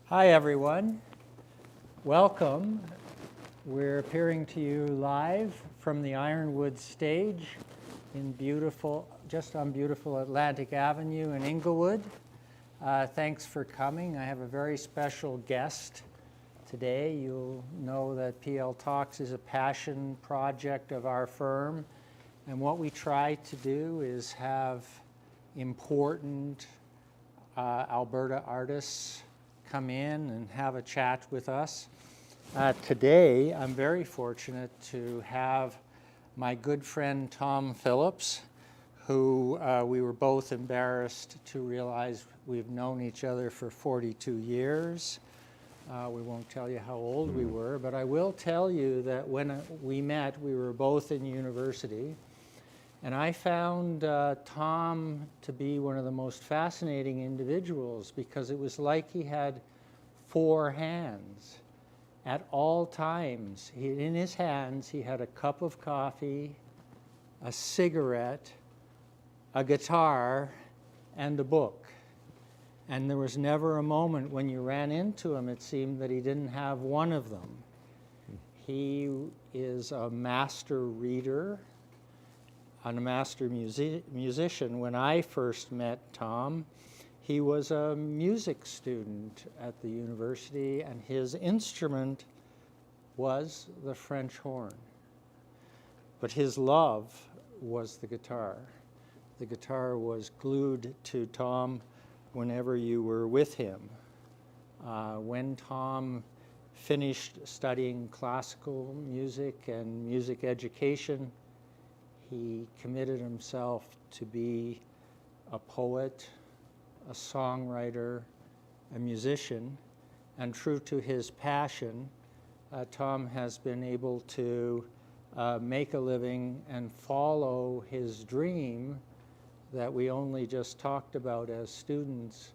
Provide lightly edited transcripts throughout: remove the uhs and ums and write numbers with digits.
Hi everyone, welcome. We're appearing to you live from the Ironwood stage in just on beautiful Atlantic Avenue in Inglewood. Thanks for coming. I have a very special guest today. You'll know that PL Talks is a passion project of our firm, and what we try to do is have important Alberta artists come in and have a chat with us. Today, I'm very fortunate to have my good friend Tom Phillips, who we were both embarrassed to realize we've known each other for 42 years. We won't tell you how old we were, but I will tell you that when we met, we were both in university. And I found Tom to be one of the most fascinating individuals because it was like he had four hands at all times. In his hands, he had a cup of coffee, a cigarette, a guitar, and a book. And there was never a moment when you ran into him, it seemed that he didn't have one of them. He is a master reader and a master musician. When I first met Tom, he was a music student at the university, and his instrument was the French horn. But his love was the guitar. The guitar was glued to Tom whenever you were with him. When Tom finished studying classical music and music education, he committed himself to be a poet, a songwriter, a musician, and true to his passion, Tom has been able to make a living and follow his dream that we only just talked about as students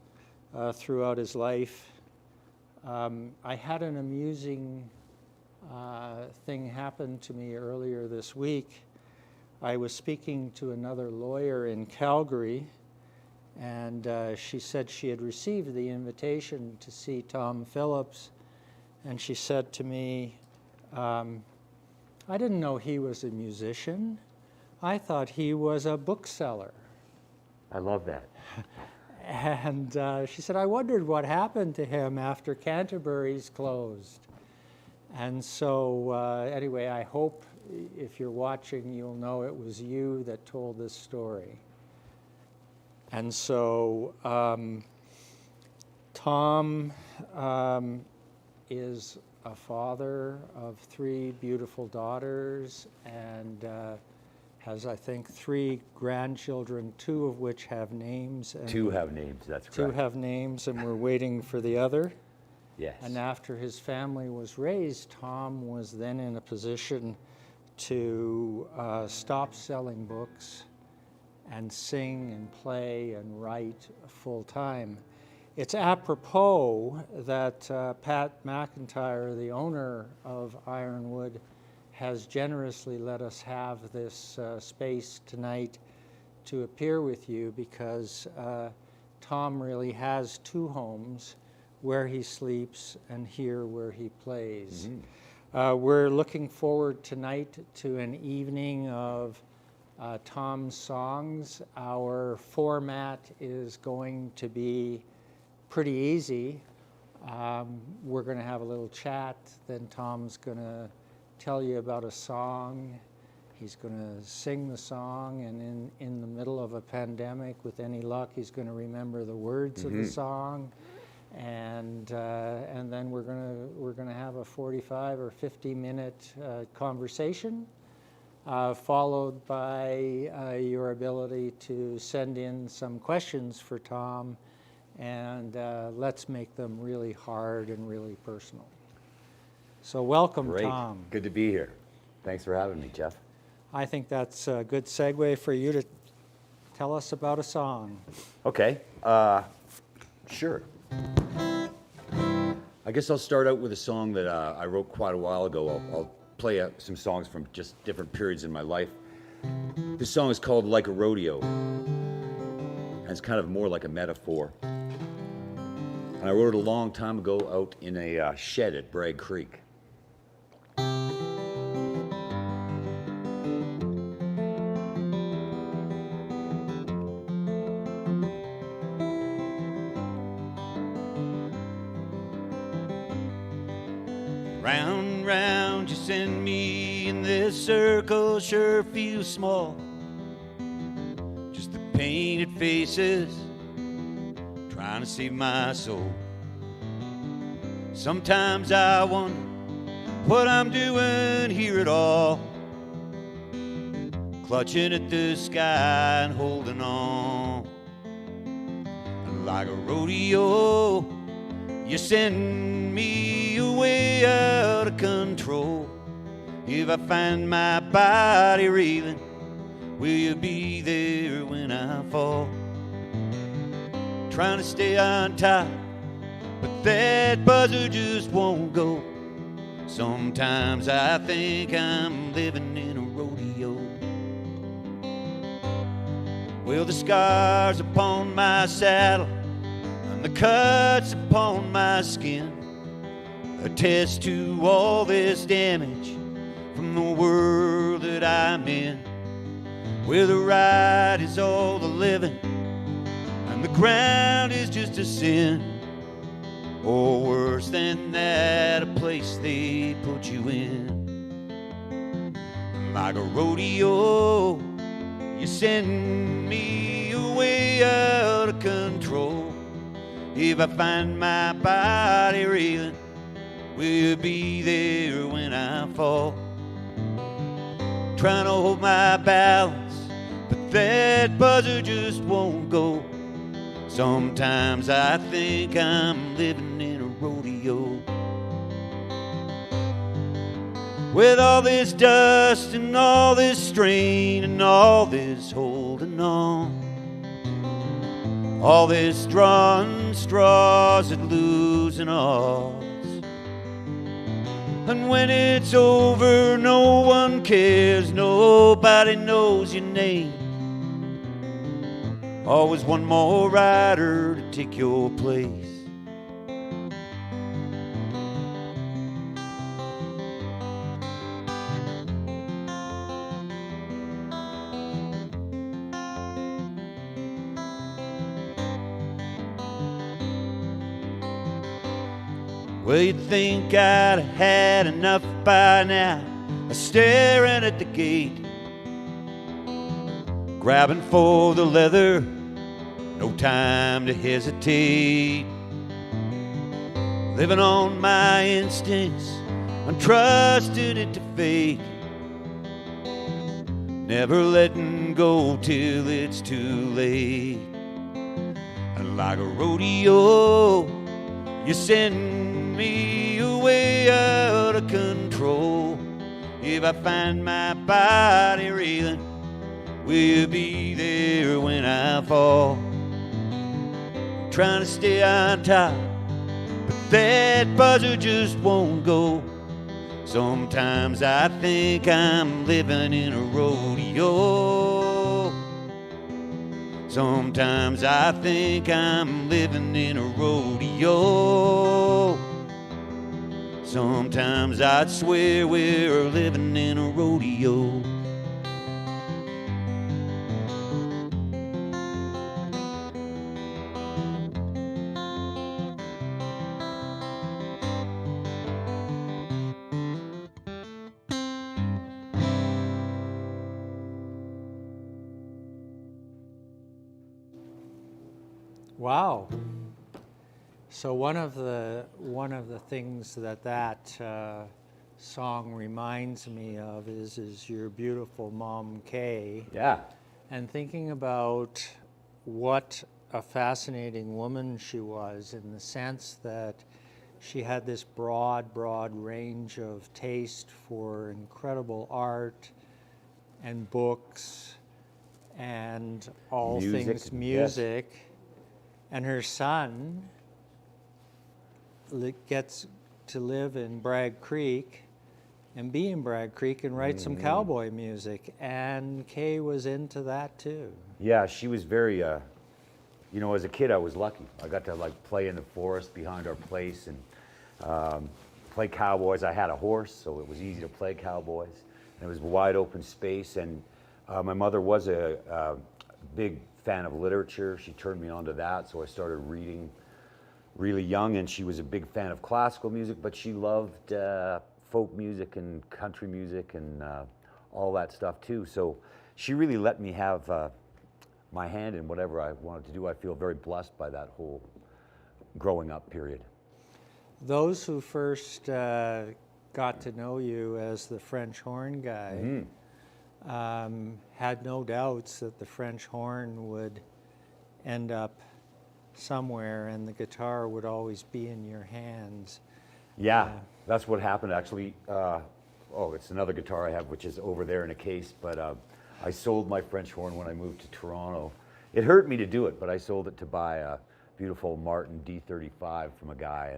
throughout his life. I had an amusing thing happen to me earlier this week. I was speaking to another lawyer in Calgary, and she said she had received the invitation to see Tom Phillips, and she said to me, I didn't know he was a musician. I thought he was a bookseller. I love that. And she said, I wondered what happened to him after Canterbury's closed. And so anyway, I hope if you're watching, you'll know it was you that told this story. And so Tom is a father of three beautiful daughters and has, I think, three grandchildren, two of which have names. And two have names, that's correct. Two have names, and we're waiting for the other. Yes. And after his family was raised, Tom was then in a position to stop selling books and sing and play and write full time. It's apropos that Pat McIntyre, the owner of Ironwood, has generously let us have this space tonight to appear with you because Tom really has two homes, where he sleeps and here where he plays. Mm-hmm. We're looking forward tonight to an evening of Tom's songs. Our format is going to be pretty easy. We're going to have a little chat, then Tom's going to tell you about a song. He's going to sing the song, and in the middle of a pandemic, with any luck, he's going to remember the words of the song. And then we're gonna have a 45 or 50-minute conversation, followed by your ability to send in some questions for Tom, and let's make them really hard and really personal. So welcome, Great. Tom. Good to be here. Thanks for having me, Jeff. I think that's a good segue for you to tell us about a song. Okay, sure. I guess I'll start out with a song that I wrote quite a while ago. I'll play some songs from just different periods in my life. This song is called Like a Rodeo, and it's kind of more like a metaphor. And I wrote it a long time ago out in a shed at Bragg Creek. Round and round you send me in this circle, sure feels small. Just the painted faces trying to save my soul. Sometimes I wonder what I'm doing here at all, clutching at the sky and holding on. And like a rodeo, you send me away out of control. If I find my body reeling, will you be there when I fall? Trying to stay on top, but that buzzer just won't go. Sometimes I think I'm living in a rodeo. Well, the scars upon my saddle and the cuts upon my skin attest to all this damage from the world that I'm in, where the ride is all the living and the ground is just a sin, or worse than that, a place they put you in. Like a rodeo, you send me away out of control. If I find my body reeling, will you be there when I fall? Trying to hold my balance, but that buzzer just won't go. Sometimes I think I'm living in a rodeo. With all this dust and all this strain and all this holding on, all this drawing straws and losing odds. And when it's over, no one cares, nobody knows your name. Always one more rider to take your place. Well, you'd think I'd have had enough by now, staring at the gate, grabbing for the leather, no time to hesitate. Living on my instincts, I'm trusting it to fate, never letting go till it's too late. And like a rodeo, you send me away out of control. If I find my body reeling, will you be there when I fall? I'm trying to stay on top, but that buzzer just won't go. Sometimes I think I'm living in a rodeo. Sometimes I think I'm living in a rodeo. Sometimes I'd swear we're living in a rodeo. Wow. So one of the things that song reminds me of is your beautiful mom, Kay. Yeah. And thinking about what a fascinating woman she was, in the sense that she had this broad range of taste for incredible art and books and all things music. Yes. And her son gets to live in Bragg Creek and be in Bragg Creek and write some cowboy music. And Kay was into that too. Yeah, she was very you know, as a kid, I was lucky. I got to like play in the forest behind our place and play cowboys. I had a horse, so it was easy to play cowboys. And it was wide open space. And my mother was a big fan of literature. She turned me on to that, so I started reading really young. And she was a big fan of classical music, but she loved folk music and country music and all that stuff too. So she really let me have my hand in whatever I wanted to do. I feel very blessed by that whole growing up period. Those who first got to know you as the French horn guy had no doubts that the French horn would end up somewhere and the guitar would always be in your hands. Yeah, that's what happened actually. It's another guitar I have, which is over there in a case, but I sold my French horn when I moved to Toronto. It hurt me to do it, but I sold it to buy a beautiful Martin D35 from a guy.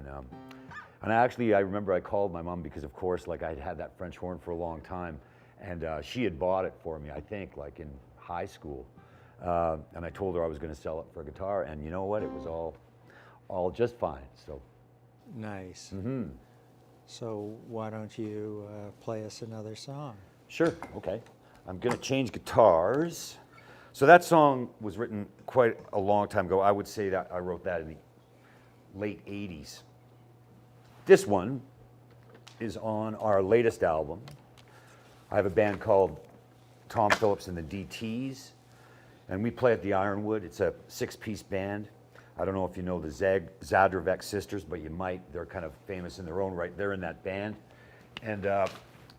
And I remember I called my mom because, of course, like I'd had that French horn for a long time, and she had bought it for me, I think, like in high school. And I told her I was going to sell it for a guitar, and you know what? It was all just fine. So nice. Mm-hmm. So why don't you play us another song? Sure. Okay. I'm going to change guitars. So that song was written quite a long time ago. I would say that I wrote that in the late 80s. This one is on our latest album. I have a band called Tom Phillips and the DTs, and we play at the Ironwood. It's a 6-piece band. I don't know if you know the Zadravec sisters, but you might. They're kind of famous in their own right. They're in that band. And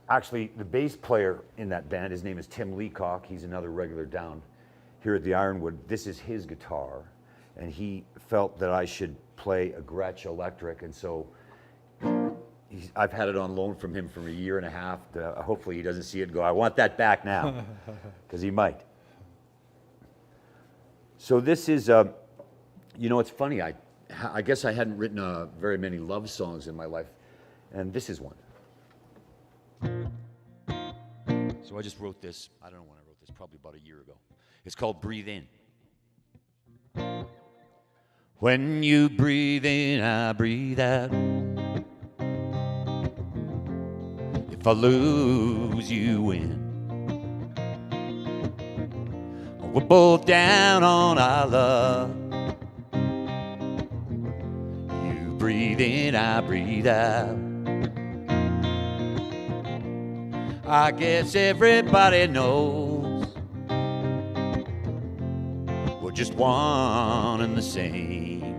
actually, the bass player in that band, his name is Tim Leacock. He's another regular down here at the Ironwood. This is his guitar, and he felt that I should play a Gretsch electric, and so I've had it on loan from him for a year and a half. Hopefully he doesn't see it and go, I want that back now, because he might. So this is, you know, it's funny, I guess I hadn't written very many love songs in my life, and this is one. So I just wrote this, I don't know when I wrote this, probably about a year ago. It's called Breathe In. When you breathe in, I breathe out. If I lose, you win. We're both down on our love. You breathe in, I breathe out. I guess everybody knows we're just one and the same.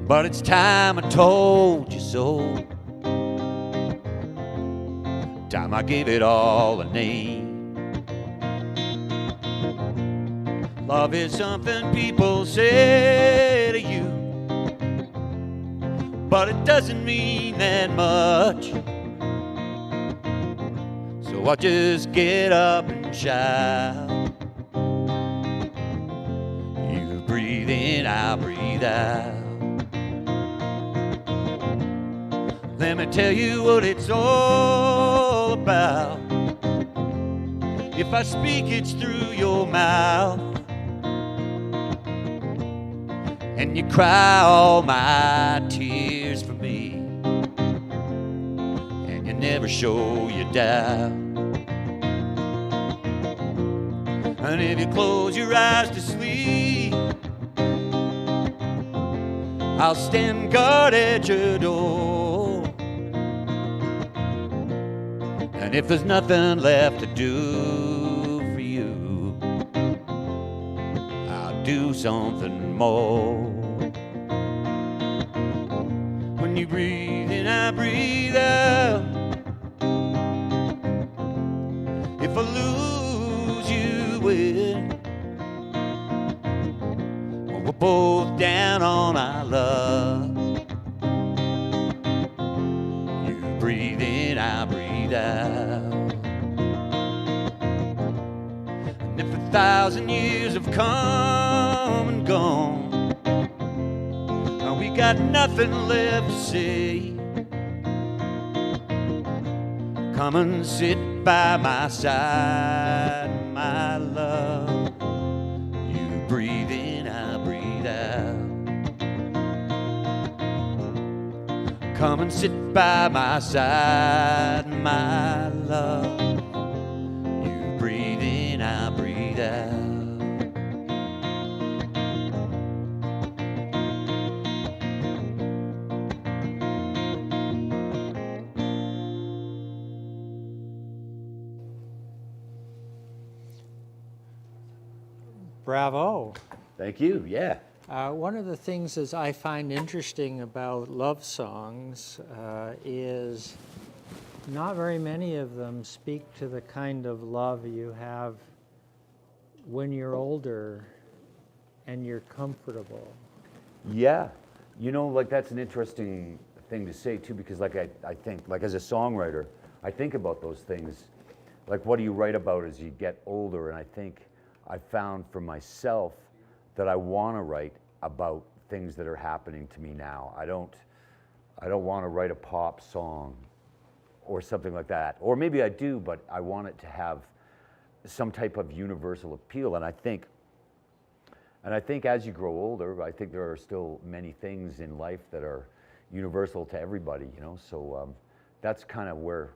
But it's time I told you so. Time I gave it all a name. Love is something people say to you, but it doesn't mean that much. So I just get up and shout. You breathe in, I breathe out. Let me tell you what it's all about. If I speak, it's through your mouth, and you cry all my tears for me, and you never show your doubt. And if you close your eyes to sleep, I'll stand guard at your door. And if there's nothing left to do for you, I'll do something more. When you breathe in, I breathe out. If I lose, you win. Well, we're both down on our love. You breathe in, I breathe out. And if 1,000 years have come and gone, and we got nothing left to say, come and sit by my side, my love, Come and sit by my side, my love. You breathe in, I breathe out. Bravo. Thank you. Yeah. One of the things that I find interesting about love songs is not very many of them speak to the kind of love you have when you're older and you're comfortable. Yeah. You know, like that's an interesting thing to say too, because like I think, like as a songwriter, I think about those things. Like what do you write about as you get older? And I think I found for myself that I want to write about things that are happening to me now. I don't want to write a pop song or something like that. Or maybe I do, but I want it to have some type of universal appeal. And I think as you grow older, I think there are still many things in life that are universal to everybody, you know. So that's kind of where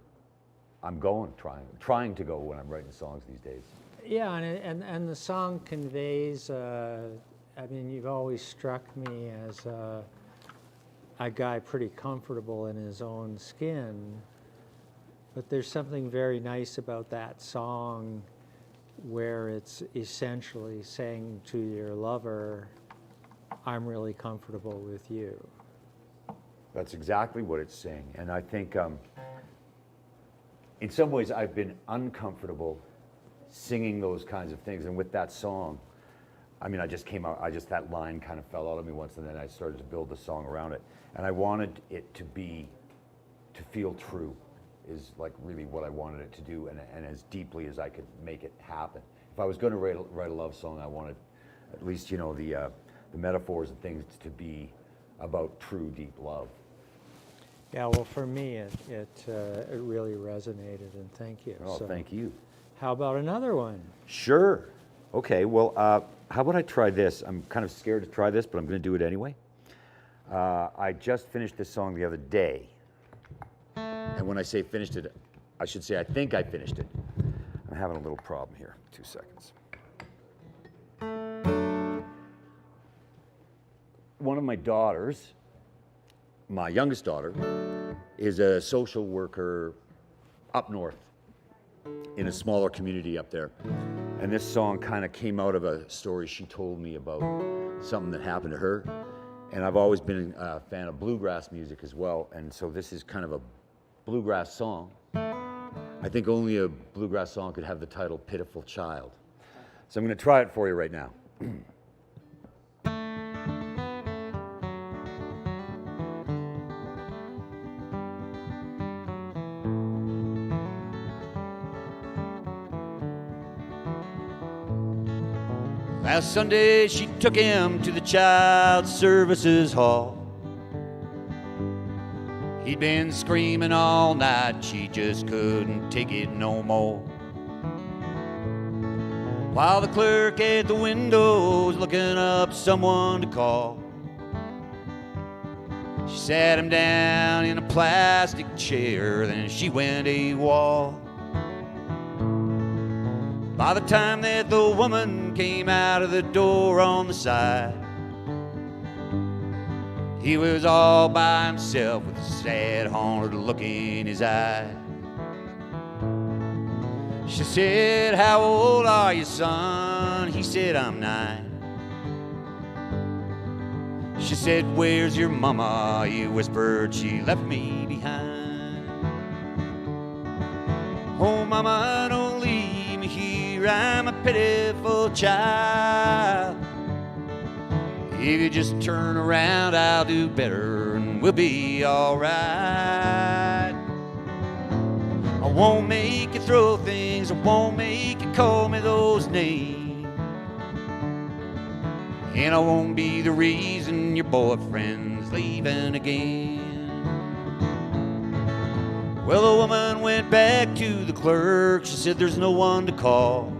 I'm going, trying to go when I'm writing songs these days. Yeah, and the song conveys, I mean, you've always struck me as a guy pretty comfortable in his own skin, but there's something very nice about that song where it's essentially saying to your lover, I'm really comfortable with you. That's exactly what it's saying. And I think in some ways I've been uncomfortable singing those kinds of things. And with that song, I mean, that line kind of fell out of me once, and then I started to build the song around it. And I wanted it to feel true, is like really what I wanted it to do, and as deeply as I could make it happen. If I was going to write a love song, I wanted at least, you know, the metaphors and things to be about true, deep love. Yeah, well, for me, it really resonated, and thank you. Oh, thank you. How about another one? Sure. Okay, well, how about I try this? I'm kind of scared to try this, but I'm going to do it anyway. I just finished this song the other day. And when I say finished it, I should say I think I finished it. I'm having a little problem here. 2 seconds. One of my daughters, my youngest daughter, is a social worker up north in a smaller community up there. And this song kind of came out of a story she told me about something that happened to her. And I've always been a fan of bluegrass music as well. And so this is kind of a bluegrass song. I think only a bluegrass song could have the title Pitiful Child. So I'm going to try it for you right now. Last Sunday she took him to the child services hall. He'd been screaming all night, she just couldn't take it no more. While the clerk at the window was looking up someone to call, she sat him down in a plastic chair, then she went AWOL. By the time that the woman came out of the door on the side, he was all by himself with a sad, haunted look in his eye. She said, "How old are you, son?" He said, "I'm 9. She said, "Where's your mama?" He whispered, "She left me behind." "Oh, mama, don't leave me here, I'm a pitiful child. If you just turn around, I'll do better and we'll be all right. I won't make you throw things, I won't make you call me those names, and I won't be the reason your boyfriend's leaving again." Well, the woman went back to the clerk. She said, "There's no one to call.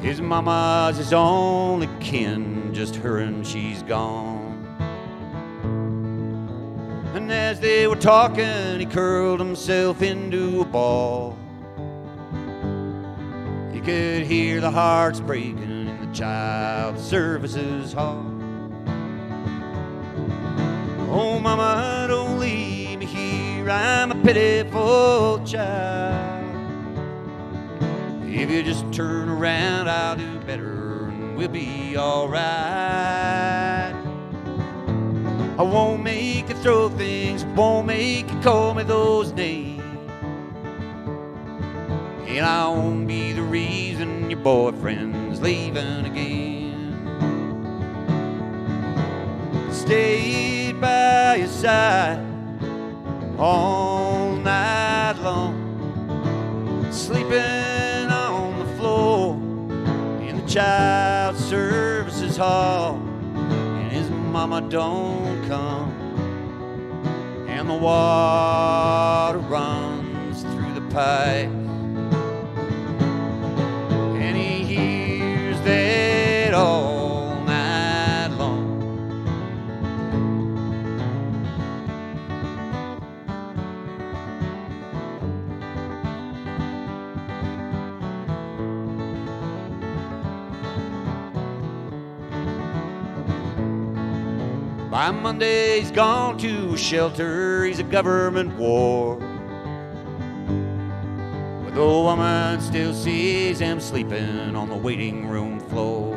His mama's his only kin, just her and she's gone." as they were talking, he curled himself into a ball. You could hear the hearts breaking in the child services hall. Oh, mama, don't leave me here, I'm a pitiful child. If you just turn around, I'll do better and we'll be all right. I won't make you throw things, won't make you call me those names. And I won't be the reason your boyfriend's leaving again. Stayed by your side all night long, sleeping on the floor in the child services hall. And his mama don't come, and the water runs through the pipe, and he hears that all night long. By Monday he's gone to a shelter, he's a government ward, where the woman still sees him sleeping on the waiting room floor.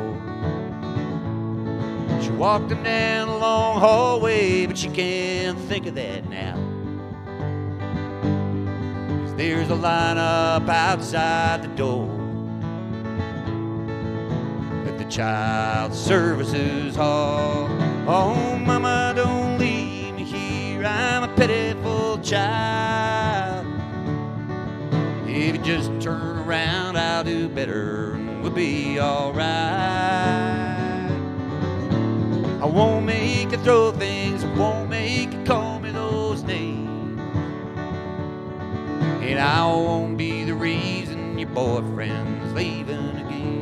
She walked him down a long hallway, but she can't think of that now, 'cause there's a lineup outside the door at the child services hall. Oh, mama, don't leave me here, I'm a pitiful child. If you just turn around, I'll do better and we'll be all right. I won't make you throw things, I won't make you call me those names. And I won't be the reason your boyfriend's leaving again.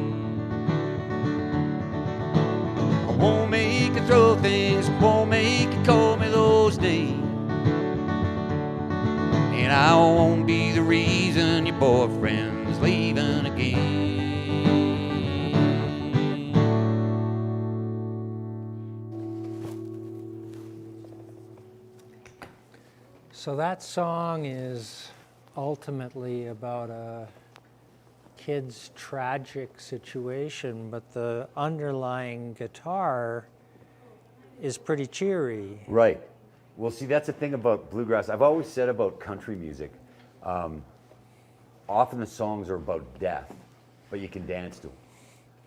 I won't make you throw things, won't make you call me those names. And I won't be the reason your boyfriend's leaving again. So that song is ultimately about a kid's tragic situation, but the underlying guitar is pretty cheery. Right. Well, see, that's the thing about bluegrass. I've always said about country music, often the songs are about death, but you can dance to them.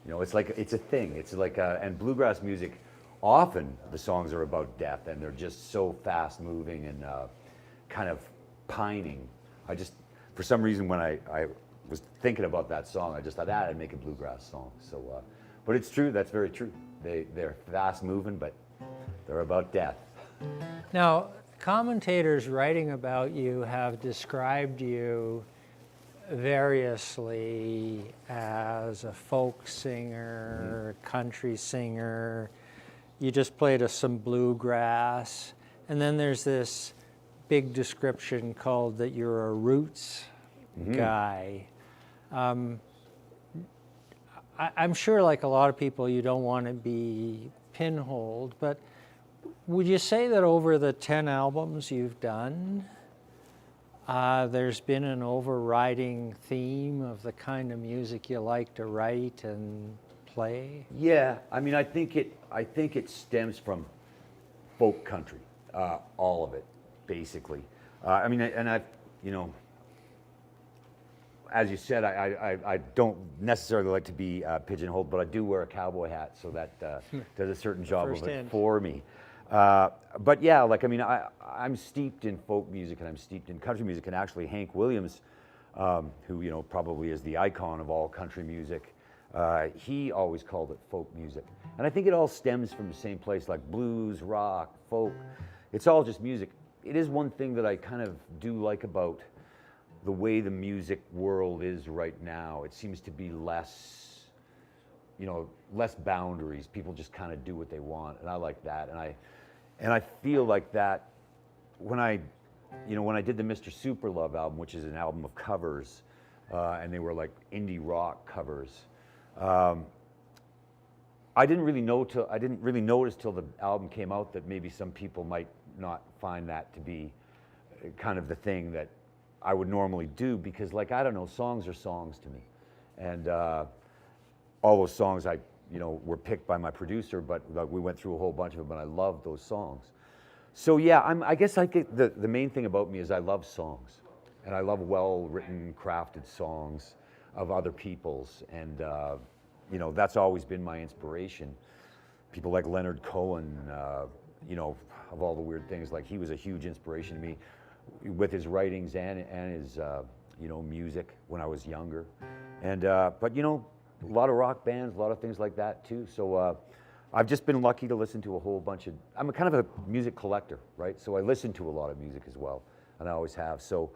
You know, it's like, it's a thing. It's like, and bluegrass music, often the songs are about death, and they're just so fast moving and kind of pining. I just, for some reason, when I was thinking about that song, I just thought, I'd make a bluegrass song. So, but it's true, that's very true. They're fast moving, but they're about death. Now, commentators writing about you have described you variously as a folk singer, country singer. You just played us some bluegrass. And then there's this big description called that you're a roots guy. I'm sure, like a lot of people, you don't want to be pinholed, but would you say that over the 10 albums you've done, there's been an overriding theme of the kind of music you like to write and play? Yeah, I mean, I think it stems from folk country, all of it, basically. I mean, and I've, you know, as you said, I don't necessarily like to be pigeonholed, but I do wear a cowboy hat, so that does a certain job of it for me. But yeah, like, I mean, I'm steeped in folk music and I'm steeped in country music, and actually Hank Williams, who, you know, probably is the icon of all country music, he always called it folk music. And I think it all stems from the same place, like blues, rock, folk. It's all just music. It is one thing that I kind of do like about the way the music world is right now. It seems to be less, you know, less boundaries. People just kind of do what they want, and I like that. And I feel like that when I did the Mr. Superlove album, which is an album of covers, and they were like indie rock covers. I didn't really notice till the album came out that maybe some people might not find that to be kind of the thing that I would normally do, because, like, I don't know, songs are songs to me, and all those songs were picked by my producer, but like, we went through a whole bunch of them, and I love those songs. So yeah, I guess I get the main thing about me is I love songs, and I love well-written, crafted songs of other people's, and that's always been my inspiration. People like Leonard Cohen, of all the weird things, like, he was a huge inspiration to me with his writings and his music when I was younger, and but a lot of rock bands, a lot of things like that too. So I've just been lucky to listen to a whole bunch of. I'm a kind of a music collector, right? So I listen to a lot of music as well, and I always have. So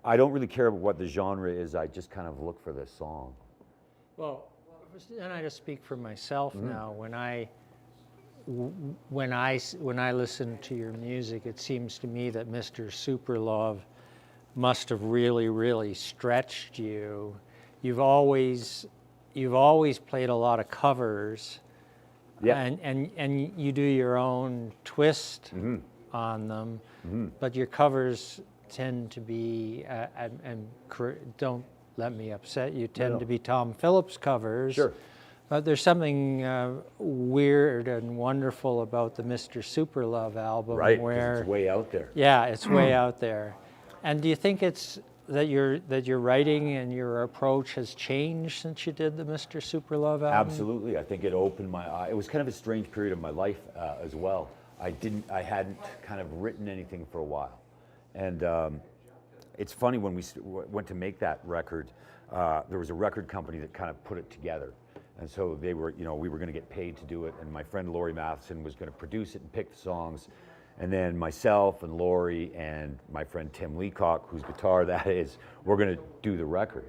I don't really care what the genre is. I just kind of look for the song. Well, and I just speak for myself now. When I listen to your music, it seems to me that Mr. Superlove must have really, really stretched you. You've always played a lot of covers, and you do your own twist on them, but your covers tend to be, and don't let me upset you, tend to be Tom Phillips covers. Sure. But there's something weird and wonderful about the Mr. Superlove album, Right, 'cause where it's way out there. Yeah, it's way out there. And do you think it's that your writing and your approach has changed since you did the Mr. Superlove album? Absolutely. I think it opened my eye. It was kind of a strange period of my life as well. I hadn't kind of written anything for a while, and it's funny, when we went to make that record, there was a record company that kind of put it together. And so they were, we were going to get paid to do it, and my friend Laurie Matheson was going to produce it and pick the songs, and then myself and Laurie and my friend Tim Leacock, whose guitar that is, we're going to do the record.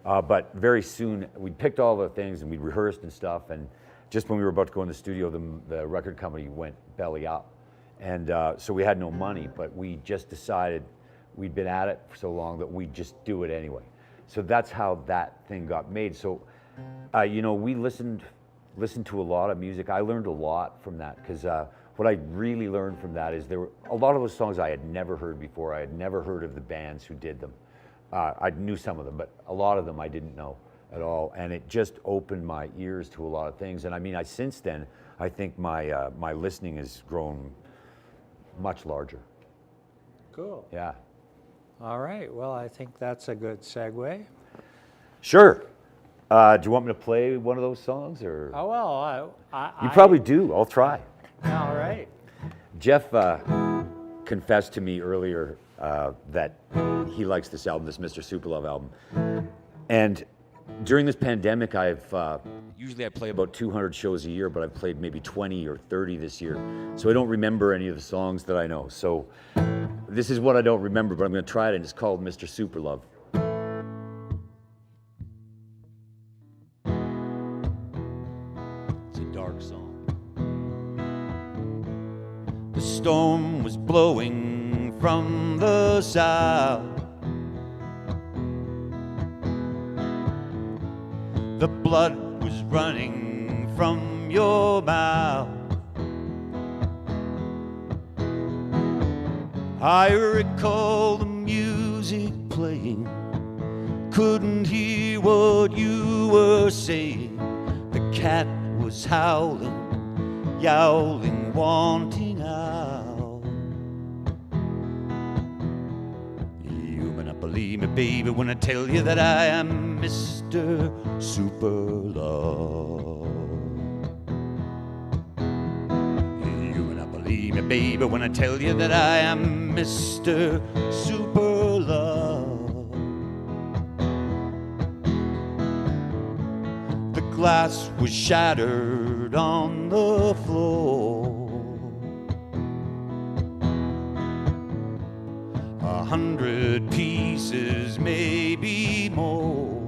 But very soon, we picked all the things and we rehearsed and stuff, and just when we were about to go in the studio, the record company went belly up. And so we had no money, but we just decided, we'd been at it for so long, that we'd just do it anyway. So that's how that thing got made. So we listened to a lot of music. I learned a lot from that, because what I really learned from that is there were a lot of those songs I had never heard before. I had never heard of the bands who did them. I knew some of them, but a lot of them I didn't know at all. And it just opened my ears to a lot of things. And I mean, since then, I think my listening has grown much larger. Cool. Yeah. All right. Well, I think that's a good segue. Sure. Do you want me to play one of those songs, or? Oh, well, You probably do. I'll try. All right. Jeff confessed to me earlier that he likes this album, this Mr. Superlove album. And during this pandemic, usually I play about 200 shows a year, but I've played maybe 20 or 30 this year. So I don't remember any of the songs that I know. So this is what I don't remember, but I'm going to try it, and it's called Mr. Superlove. The storm was blowing from the south. The blood was running from your mouth. I recall the music playing, couldn't hear what you were saying. The cat was howling, yowling, wanting out. You may not believe me, baby, when I tell you that I am Mr. Superlove. You may not believe me, baby, when I tell you that I am Mr. Superlove. The glass was shattered on the floor. 100 pieces, maybe more.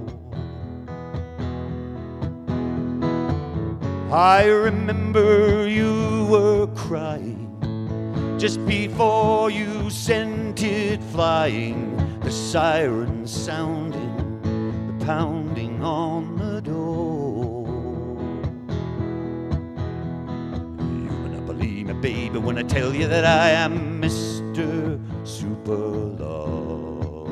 I remember you were crying just before you sent it flying, the siren sounding, the pounding on the door. You may not believe me, baby, when I tell you that I am Mr. Super Love.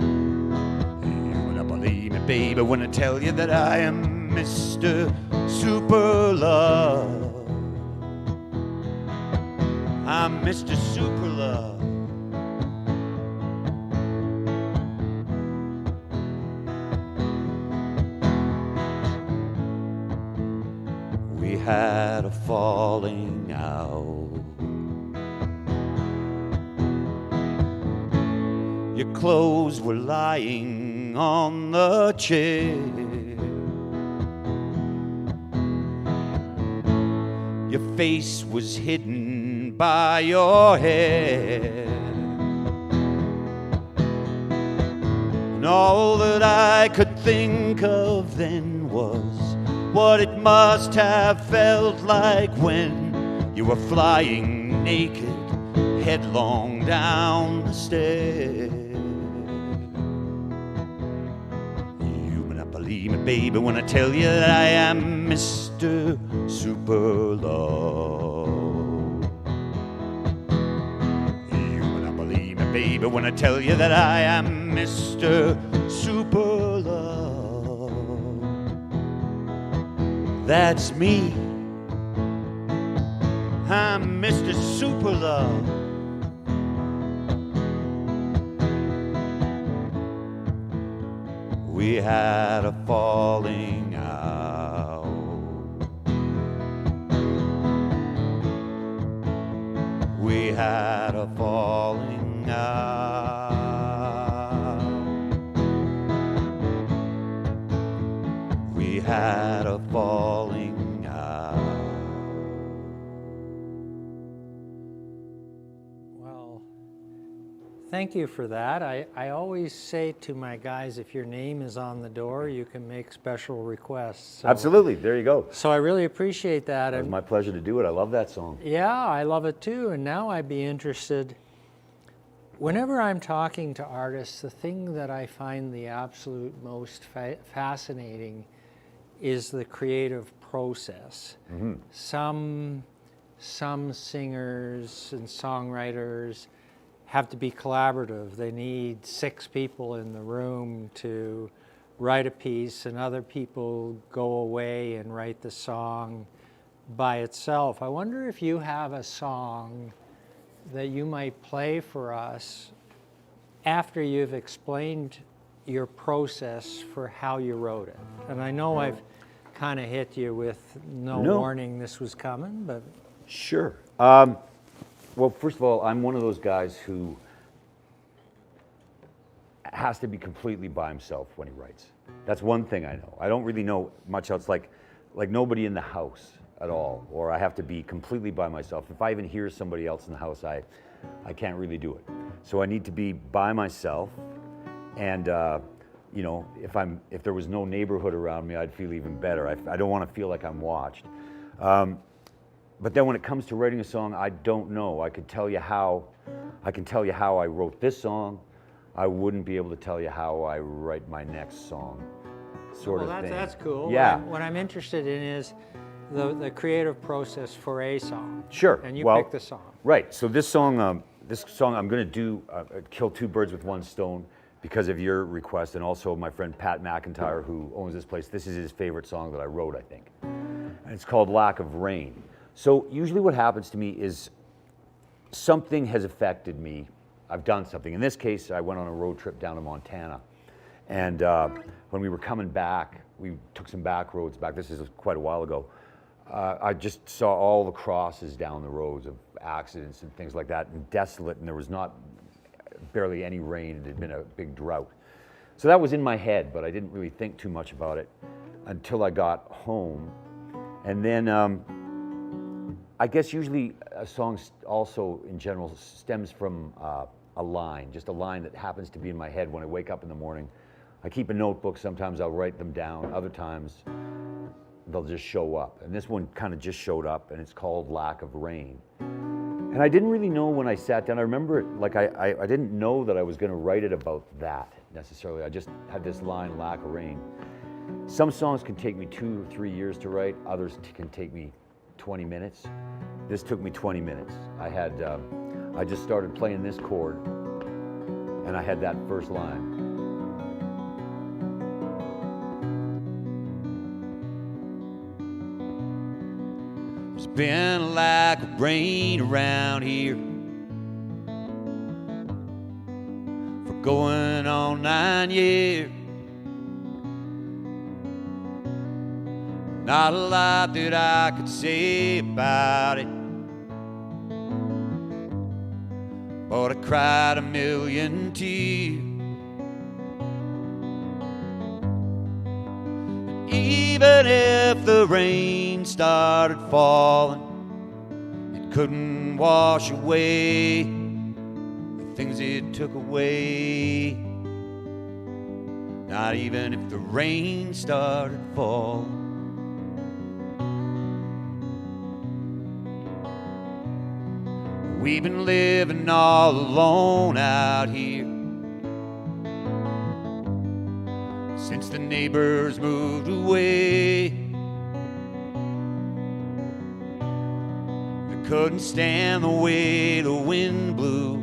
You may not believe me, baby, when I tell you that I am Mr. Super Love. I'm Mr. Super Love. We had a falling out. Your clothes were lying on the chair. Your face was hidden by your hair. And all that I could think of then was what it must have felt like when you were flying naked, headlong down the stairs. You may not believe me, baby, when I tell you that I am Mr. Super Love. You may not believe me, baby, when I tell you that I am Mr. Super Love. That's me. I'm Mr. Super Love. We had a falling out. We had a falling out. We had a falling out. Well, thank you for that. I always say to my guys, if your name is on the door, you can make special requests. So, Absolutely. There you go. so I really appreciate that. It was my pleasure to do it. I love that song. Yeah, I love it too. And now I'd be interested, whenever I'm talking to artists, the thing that I find the absolute most fascinating is the creative process. Mm-hmm. Some singers and songwriters have to be collaborative. They need 6 people in the room to write a piece, and other people go away and write the song by itself. I wonder if you have a song that you might play for us after you've explained your process for how you wrote it. And I know I've kind of hit you with no warning this was coming, but... Sure. Well, first of all, I'm one of those guys who has to be completely by himself when he writes. That's one thing I know. I don't really know much else, like nobody in the house at all, or I have to be completely by myself. If I even hear somebody else in the house, I can't really do it. So I need to be by myself, and you know, if there was no neighborhood around me, I'd feel even better. I don't want to feel like I'm watched. But then when it comes to writing a song, I don't know. I can tell you how I wrote this song. I wouldn't be able to tell you how I write my next song, sort of thing. That's cool. Yeah. What I'm interested in is the creative process for a song. Sure. And you pick the song. Right. So this song I'm going to do kill 2 birds with 1 stone because of your request, and also my friend Pat McIntyre, who owns this place. This is his favorite song that I wrote, I think. And it's called Lack of Rain. So usually what happens to me is something has affected me. I've done something. In this case, I went on a road trip down to Montana. And when we were coming back, we took some back roads back. This is quite a while ago. I just saw all the crosses down the roads of accidents and things like that, and desolate, and there was barely any rain. It had been a big drought. So that was in my head, but I didn't really think too much about it until I got home. And then I guess usually a song also in general stems from a line, just a line that happens to be in my head when I wake up in the morning. I keep a notebook. Sometimes I'll write them down. Other times they'll just show up. And this one kind of just showed up, and it's called Lack of Rain. And I didn't really know when I sat down. I remember it, like I didn't know that I was going to write it about that necessarily. I just had this line, lack of rain. Some songs can take me 2 or 3 years to write. Others can take me 20 minutes. This took me 20 minutes. I just started playing this chord, and I had that first line. There's been a lack of rain around here for going on 9 years. Not a lot that I could say about it, but I cried a million tears. And even if the rain started falling, it couldn't wash away the things it took away. Not even if the rain started falling. We've been living all alone out here since the neighbors moved away. We couldn't stand the way the wind blew.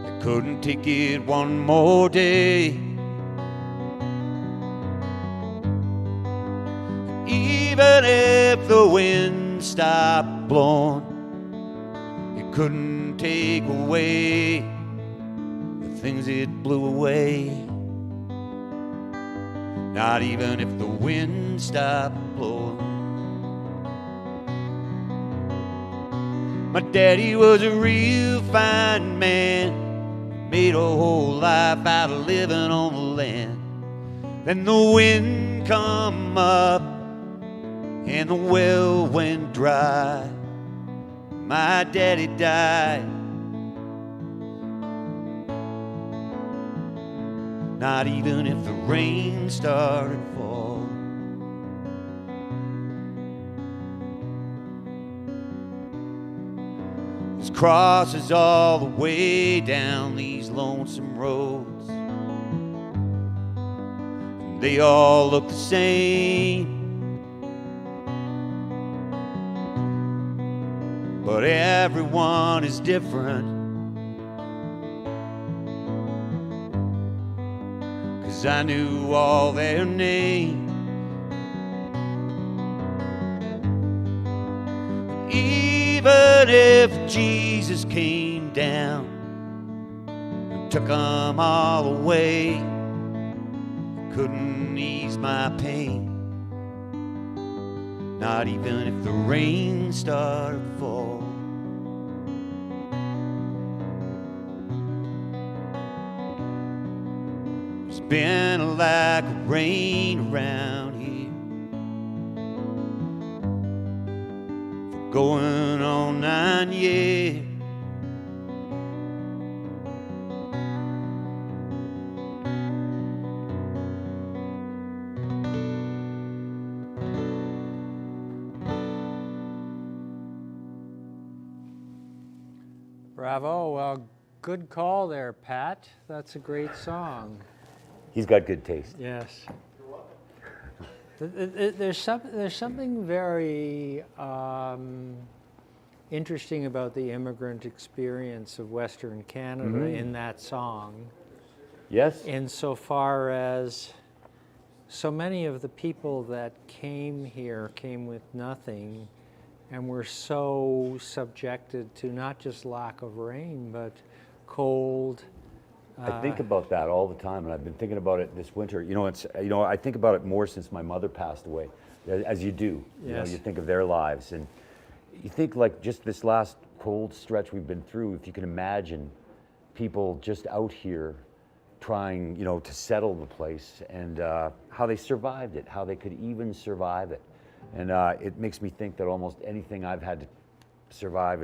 They couldn't take it one more day. Even if the wind stopped blowing, it couldn't take away the things it blew away. Not even if the wind stopped blowing. My daddy was a real fine man, made a whole life out of living on the land. Then the wind come up and the well went dry. My daddy died. Not even if the rain started falling. There's crosses all the way down these lonesome roads, and they all look the same. But everyone is different, 'cause I knew all their names. Even if Jesus came down and took them all away, it couldn't ease my pain. Not even if the rain started falling. There's been a lack of rain around here for going on 9 years. Bravo. Well, good call there, Pat. That's a great song. He's got good taste. Yes. There's something very interesting about the immigrant experience of Western Canada in that song. Yes? Insofar as so many of the people that came here came with nothing, and were so subjected to not just lack of rain, but cold. I think about that all the time, and I've been thinking about it this winter. I think about it more since my mother passed away, as you do. Yes. You think of their lives, and you think like just this last cold stretch we've been through. If you can imagine people just out here trying, to settle the place, and how they survived it, how they could even survive it. And it makes me think that almost anything I've had to survive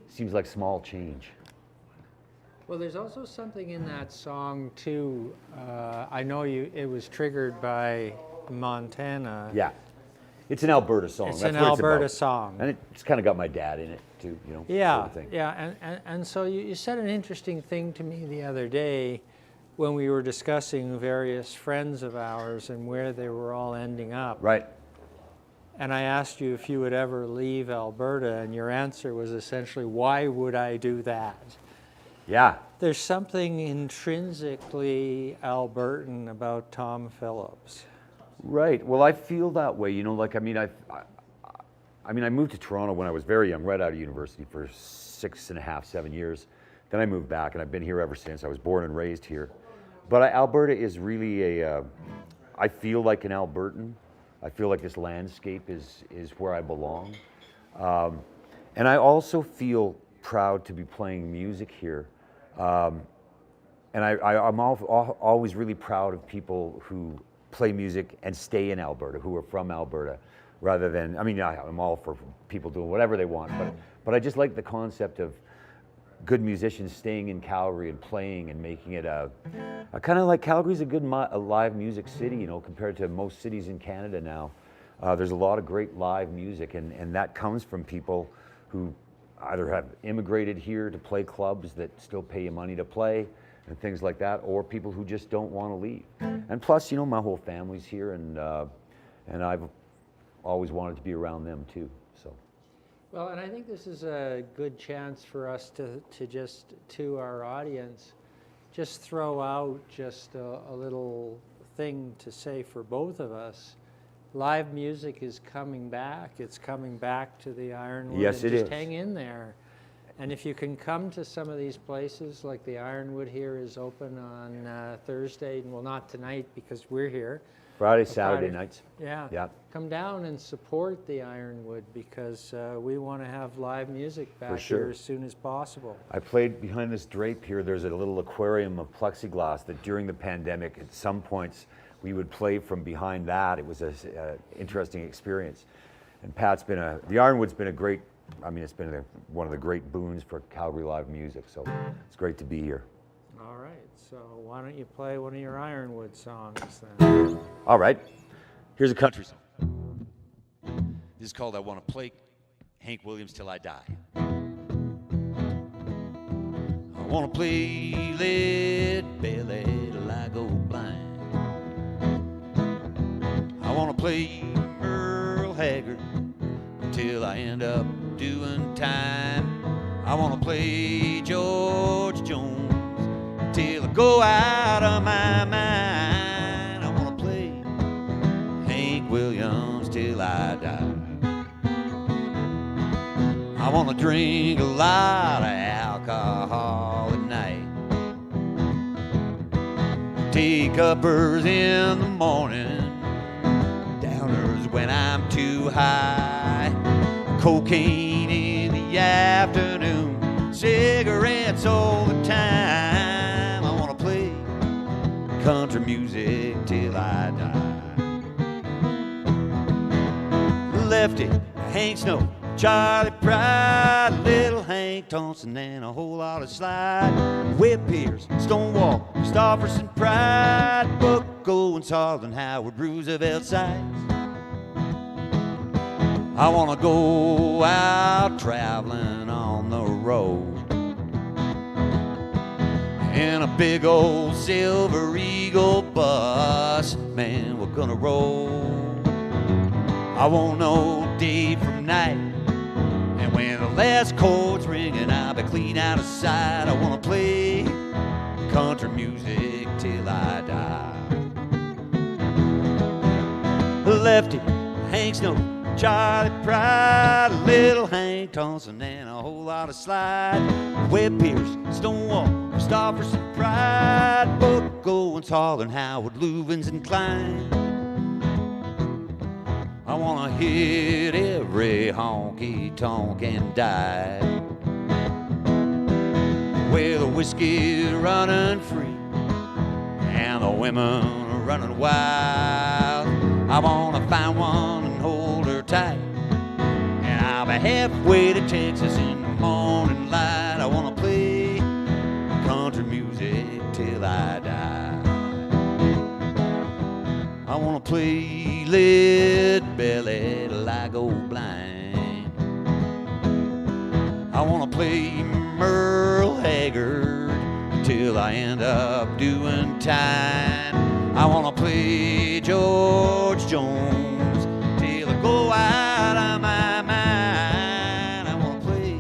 seems like small change. Well, there's also something in that song too. I know it was triggered by Montana. Yeah. It's an Alberta song. It's That's an what Alberta it's about. song. And it's kind of got my dad in it too, you know. Yeah, sort of thing. yeah, and so you said an interesting thing to me the other day when we were discussing various friends of ours and where they were all ending up. Right. And I asked you if you would ever leave Alberta, and your answer was essentially, why would I do that? Yeah. There's something intrinsically Albertan about Tom Phillips. Right. Well, I feel that way. You know, like, I mean, I moved to Toronto when I was very young, right out of university for 6.5, 7 years. Then I moved back, and I've been here ever since. I was born and raised here. But Alberta is really I feel like an Albertan. I feel like this landscape is where I belong. And I also feel proud to be playing music here. And I'm always really proud of people who play music and stay in Alberta, who are from Alberta, rather than, I mean, I'm all for people doing whatever they want, but I just like the concept of good musicians staying in Calgary and playing and making it a kind of like Calgary's a good live music city, you know, compared to most cities in Canada now. There's a lot of great live music, and that comes from people who either have immigrated here to play clubs that still pay you money to play and things like that, or people who just don't want to leave. And plus, you know, my whole family's here, and I've always wanted to be around them too. So. Well, and I think this is a good chance for us to just, to our audience, just throw out just a little thing to say for both of us. Live music is coming back. It's coming back to the Ironwood. Yes, and it just is. hang in there. And if you can come to some of these places, like the Ironwood here is open on Thursday, well, not tonight because we're here. Friday, Saturday nights. Yeah. Yeah. Come down and support the Ironwood because we want to have live music back sure. here as soon as possible. I played behind this drape here. There's a little aquarium of plexiglass that during the pandemic, at some points, we would play from behind that. It was an interesting experience. And the Ironwood's been a great, I mean, it's been one of the great boons for Calgary live music. So it's great to be here. All right, so why don't you play one of your Ironwood songs then? All right. Here's a country song. This is called I Want to Play Hank Williams Till I Die. I want to play lead belly till I go blind. I want to play Merle Haggard until I end up doing time. I want to play George Jones until I go out of my mind. I want to play Hank Williams till I die. I want to drink a lot of alcohol at night. Take uppers in the morning, downers when I'm too high. Cocaine in the afternoon, cigarettes all the time. I want to play country music till I die. Lefty, Hank Snow, Charlie Pride, Little Hank Thompson, and a whole lot of slide. Whip Pierce, Stonewall, Christopherson, Pride, Bucko and Harlan, Howard, Roosevelt sides. I want to go out traveling on the road in a big old Silver Eagle bus. Man, we're gonna roll. I won't know day from night, and when the last chord's ringing, I'll be clean out of sight. I want to play country music till I die. Lefty, Hank Snow, Charlie Pride, Little Hank Thompson, and a whole lot of slide. Webb Pierce, Stonewall, Christopherson, Pride, Bucko and Harlan, Howard, Lubens and Klein. I want to hit every honky-tonk and dive where the whiskey's running free and the women are running wild. I want to find one and hold her tight, and I'll be halfway to Texas in the morning light. I want to play I die. I wanna play lead belly till I go blind. I wanna play Merle Haggard till I end up doing time. I wanna play George Jones till I go out of my mind. I wanna play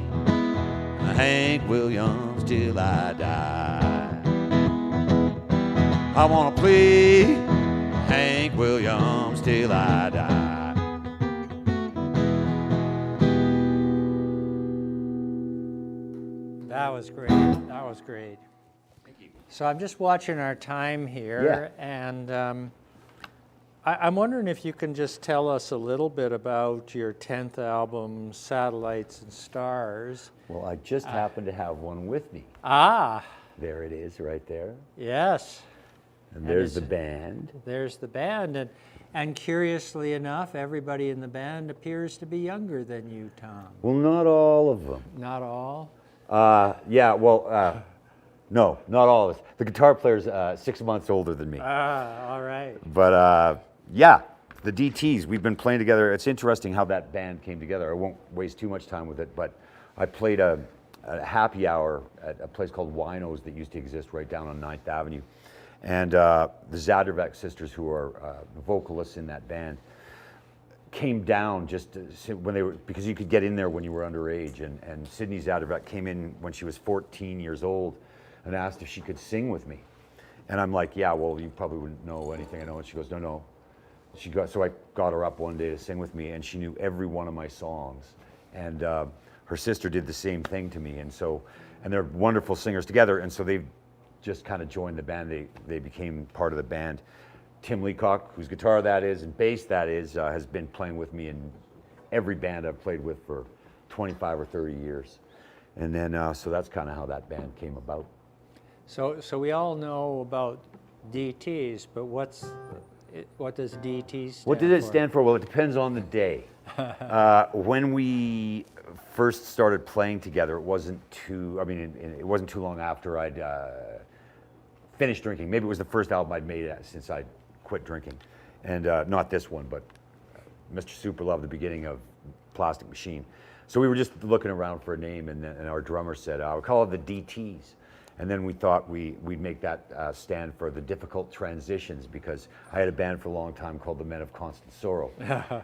Hank Williams till I die. I wanna play Hank Williams till I die. That was great. That was great. Thank you. So I'm just watching our time here, and I'm wondering if you can just tell us a little bit about your 10th album, Satellites and Stars. Well, I just happen to have one with me. Ah, There it is, right there. yes. And there's the band. There's the band, and curiously enough, everybody in the band appears to be younger than you, Tom. Well, not all of them. Not all? No, not all of us. The guitar player's 6 months older than me. Ah, all right. But yeah, the DTs, we've been playing together. It's interesting how that band came together. I won't waste too much time with it, but I played a happy hour at a place called Wino's that used to exist right down on 9th Avenue. And the Zaderbeck sisters, who are vocalists in that band, came down just when they were, because you could get in there when you were underage. And Sydney Zaderbeck came in when she was 14 years old and asked if she could sing with me. And I'm like, yeah, well, you probably wouldn't know anything I know. And she goes, no. So I got her up one day to sing with me, and she knew every one of my songs. And her sister did the same thing to me. And they're wonderful singers together. And so they've just kind of joined the band. They became part of the band. Tim Leacock, whose guitar that is and bass that is, has been playing with me in every band I've played with for 25 or 30 years. And then, so that's kind of how that band came about. So we all know about DTs, but what does DT stand for? What did it stand for? Well, it depends on the day. When we first started playing together, it wasn't too long after I'd finished drinking. Maybe it was the first album I'd made since I'd quit drinking. And not this one, but Mr. Superlove, the beginning of Plastic Machine. So we were just looking around for a name, and our drummer said, I would call it the DTs. And then we thought we'd make that stand for the difficult transitions, because I had a band for a long time called the Men of Constant Sorrow.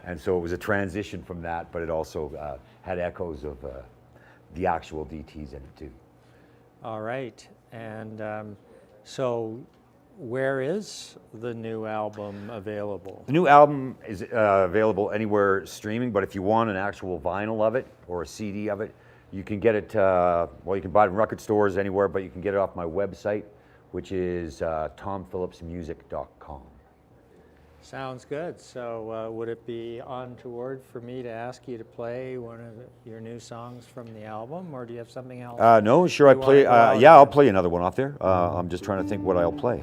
And so it was a transition from that, but it also had echoes of the actual DTs in it too. All right. And so where is the new album available? The new album is available anywhere streaming, but if you want an actual vinyl of it or a CD of it, you can get it, you can buy it in record stores anywhere, but you can get it off my website, which is tomphillipsmusic.com. Sounds good. So would it be untoward for me to ask you to play one of your new songs from the album, or do you have something else? No, sure, I you play, wanna go out I'll play another one off there. I'm just trying to think what I'll play.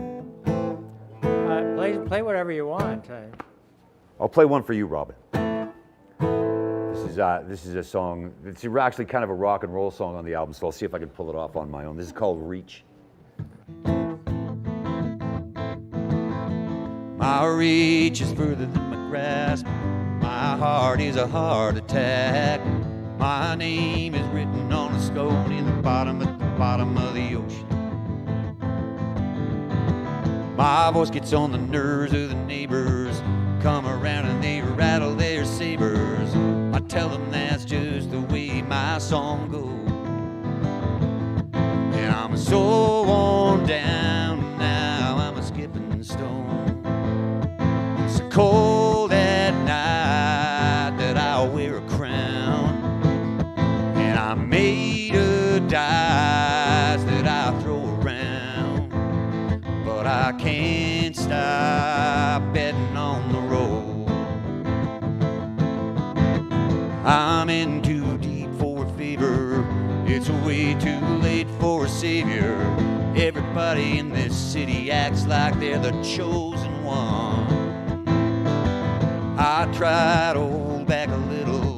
Play whatever you want. I'll play one for you, Robin. This is a song, it's actually kind of a rock and roll song on the album, so I'll see if I can pull it off on my own. This is called Reach. My reach is further than my grasp. My heart is a heart attack. My name is written on a stone in the bottom of the ocean. My voice gets on the nerves of the neighbors. Come around and they rattle their sabers. I tell them that's just the way my song goes. And I'm so worn down now, I'm a skipping stone. It's so cold at night that I'll wear a crown. And I'm made of dice that I throw around. But I can't stop betting on the road. I'm in too deep for a fever. It's way too late for a savior. Everybody in this city acts like they're the chosen one. I try to hold back a little,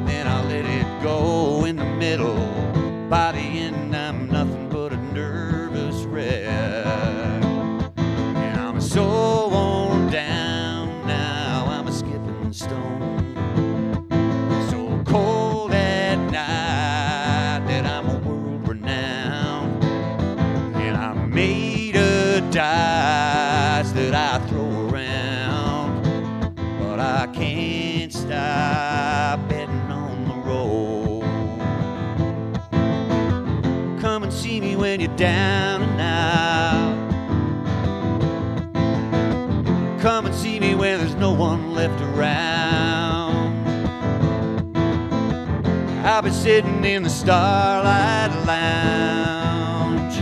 then I let it go in the middle. By the end, I'm nothing but a nervous wreck. that I throw around, but I can't stop betting on the road. Come and see me when you're down and out. Come and see me when there's no one left around. I'll be sitting in the Starlight Lounge.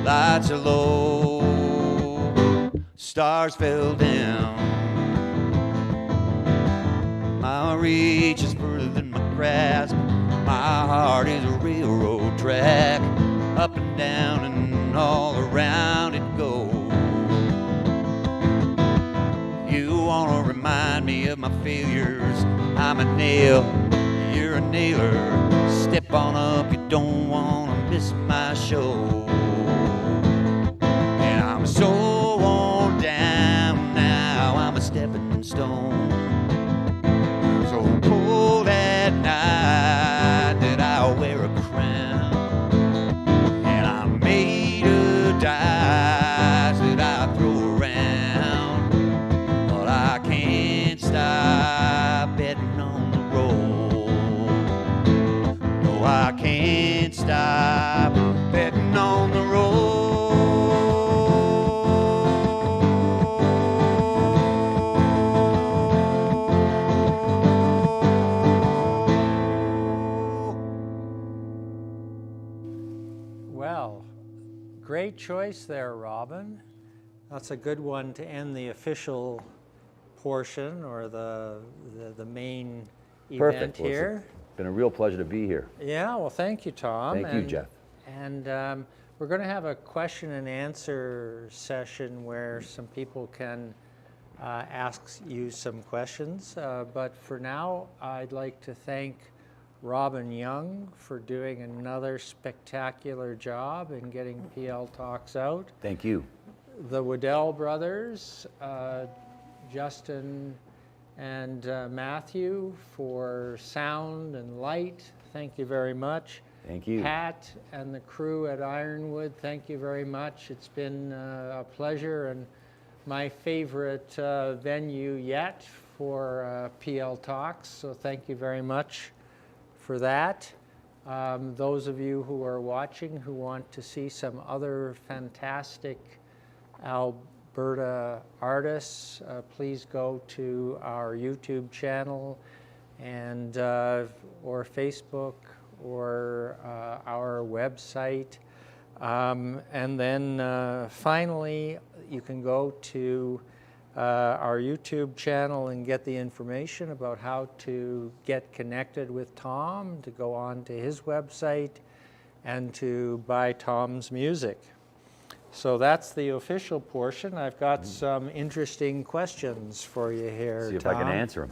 Lights are low, stars fell down. My reach is further than my grasp. My heart is a railroad track, up and down and all around it goes. You wanna remind me of my failures? I'm a nail, you're a nailer. Step on up, you don't wanna miss my show. And I'm so worn down now, I'm a stepping stone. So cold at night that I'll wear a crown. And I'm made of dice that I throw around, but I can't stop betting on the road. No, I can't stop betting on the road. Well, great choice there, Robin. That's a good one to end the official portion or the main event Perfect. Well, here. it's been a real pleasure to be here. Yeah, well, thank you, Tom. Thank you, Jeff. And we're going to have a question and answer session where some people can ask you some questions. But for now, I'd like to thank Robin Young for doing another spectacular job in getting PL Talks out. Thank you. The Waddell brothers, Justin and Matthew, for sound and light. Thank you very much. Thank you. Pat and the crew at Ironwood, thank you very much. It's been a pleasure and my favorite venue yet for PL Talks, so thank you very much for that. Those of you who are watching who want to see some other fantastic Alberta artists, please go to our YouTube channel and or Facebook or our website. And then finally, you can go to our YouTube channel and get the information about how to get connected with Tom, to go on to his website, and to buy Tom's music. So that's the official portion. I've got some interesting questions for you here, See if Tom. I can answer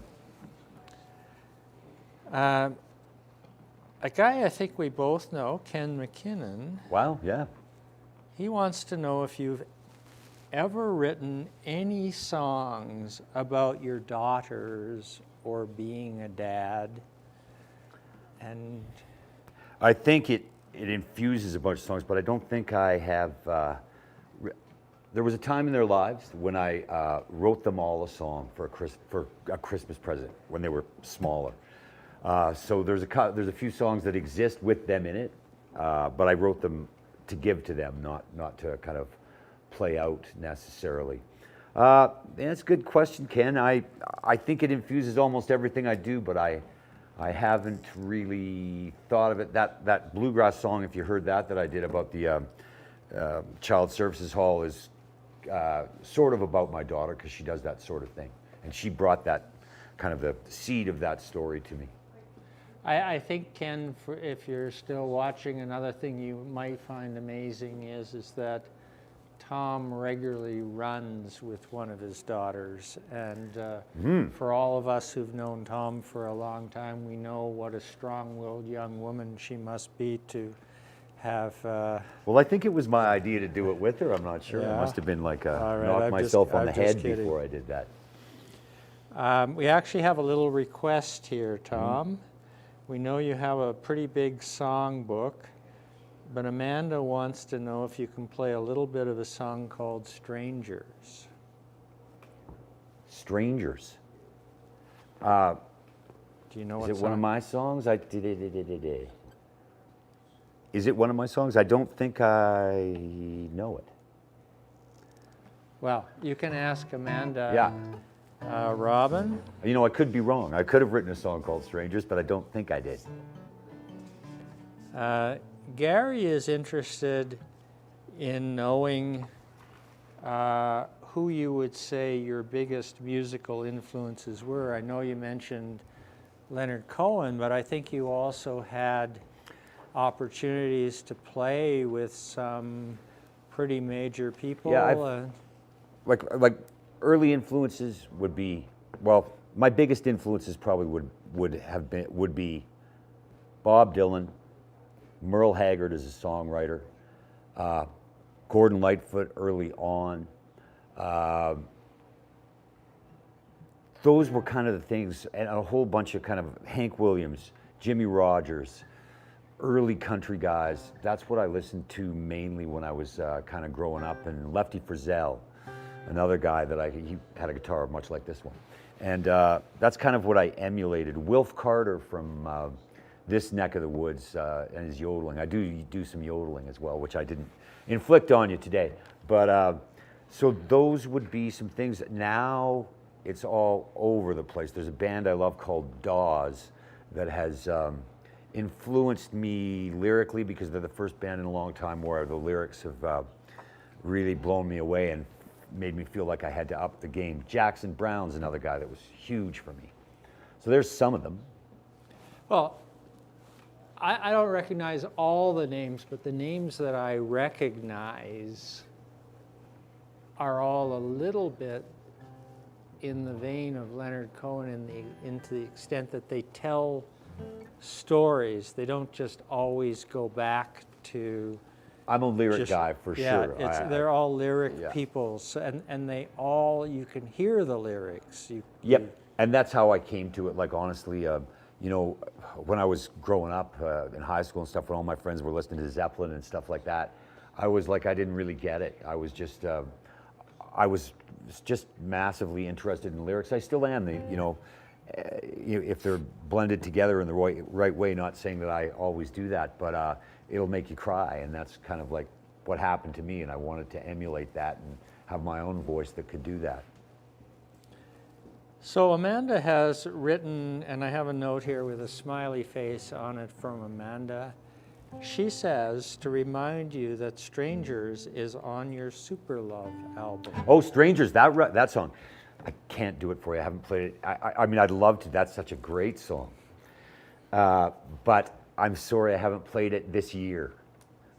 them. A guy I think we both know, Ken McKinnon, Wow, yeah. he wants to know if you've ever written any songs about your daughters or being a dad. And I think it infuses a bunch of songs, but I don't think I have. There was a time in their lives when I wrote them all a song for a Christmas present when they were smaller. So there's a few songs that exist with them in it, but I wrote them to give to them, not to kind of play out necessarily. That's a good question, Ken. I think it infuses almost everything I do, but I haven't really thought of it. That Bluegrass song, if you heard that I did about the Child Services Hall, is sort of about my daughter because she does that sort of thing, and she brought that kind of the seed of that story to me. I think, Ken, if you're still watching, another thing you might find amazing is that Tom regularly runs with one of his daughters. And for all of us who've known Tom for a long time, we know what a strong-willed young woman she must be to have... Well, I think it was my idea to do it with her. I'm not sure. Yeah. It must have been like All right, myself on the I'm just head kidding. before I did that. We actually have a little request here, Tom. We know you have a pretty big song book, but Amanda wants to know if you can play a little bit of a song called Strangers. Strangers. Do you know Is what it one of song? my songs? Is it one of my songs? I don't think I know it. Well, you can ask Amanda. Yeah. Robin? You know, I could be wrong. I could have written a song called Strangers, but I don't think I did. Gary is interested in knowing who you would say your biggest musical influences were. I know you mentioned Leonard Cohen, but I think you also had opportunities to play with some pretty major people. Yeah, like early influences would be, well, my biggest influences probably would be Bob Dylan, Merle Haggard as a songwriter, Gordon Lightfoot early on. Those were kind of the things, and a whole bunch of kind of Hank Williams, Jimmy Rogers, early country guys. That's what I listened to mainly when I was kind of growing up. And Lefty Frizzell, another guy that he had a guitar much like this one. And that's kind of what I emulated. Wilf Carter from this neck of the woods and his yodeling. I do some yodeling as well, which I didn't inflict on you today. But so those would be some things that now it's all over the place. There's a band I love called Dawes that has influenced me lyrically because they're the first band in a long time where the lyrics have really blown me away and made me feel like I had to up the game. Jackson Browne's another guy that was huge for me. So there's some of them. Well, I don't recognize all the names, but the names that I recognize are all a little bit in the vein of Leonard Cohen to the extent that they tell stories. They don't just always go back to. I'm a lyric guy for sure. They're all lyric yeah. people, and they all, you can hear the lyrics. Yep, and that's how I came to it. Like honestly, you know, when I was growing up in high school and stuff, when all my friends were listening to Zeppelin and stuff like that, I was like, I didn't really get it. I was just massively interested in lyrics. I still am. You know, if they're blended together in the right way. Not saying that I always do that, but it'll make you cry, and that's kind of like what happened to me. And I wanted to emulate that and have my own voice that could do that. So Amanda has written, and I have a note here with a smiley face on it from Amanda. She says to remind you that Strangers is on your Super Love album. Oh, Strangers, that song. I can't do it for you. I haven't played it. I mean, I'd love to. That's such a great song. But I'm sorry I haven't played it this year.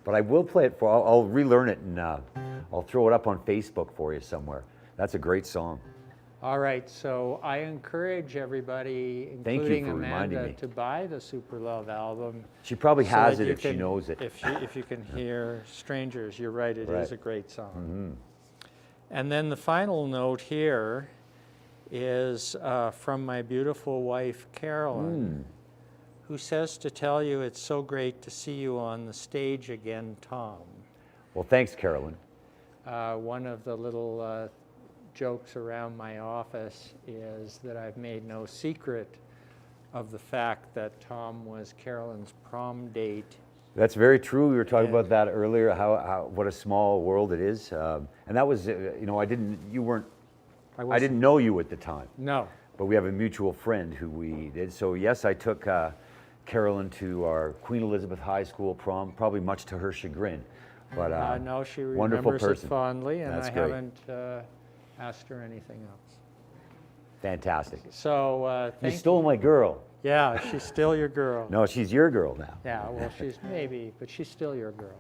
But I will play it I'll relearn it and I'll throw it up on Facebook for you somewhere. That's a great song. All right, so I encourage everybody, including Amanda, to buy the Super Love album. She probably has it if she knows it. If you can hear Strangers, you're right, it is a great song. Mm-hmm. And then the final note here is from my beautiful wife, Carolyn, who says to tell you it's so great to see you on the stage again, Tom. Well, thanks, Carolyn. One of the little jokes around my office is that I've made no secret of the fact that Tom was Carolyn's prom date. That's very true. We were talking about that earlier. How what a small world it is. And that was, you know, I didn't know you at the time. No. But we have a mutual friend who we did. So yes, I took Carolyn to our Queen Elizabeth High School prom, probably much to her chagrin. But no, she wonderful remembers person. it fondly, and That's I great. haven't asked her anything else. Fantastic. So You stole my girl. Yeah, she's still your girl. No, she's your girl now. Yeah, well, but she's still your girl.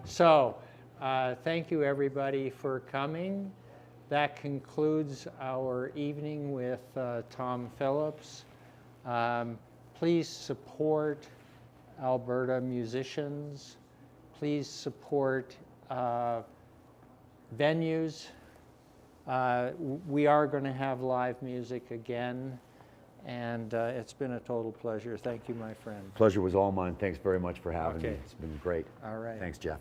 So, thank you everybody for coming. That concludes our evening with Tom Phillips. Please support Alberta musicians. Please support venues. We are going to have live music again. And it's been a total pleasure. Thank you, my friend. Pleasure was all mine. Thanks very much for having me. It's been great. All right. Thanks, Jeff.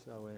So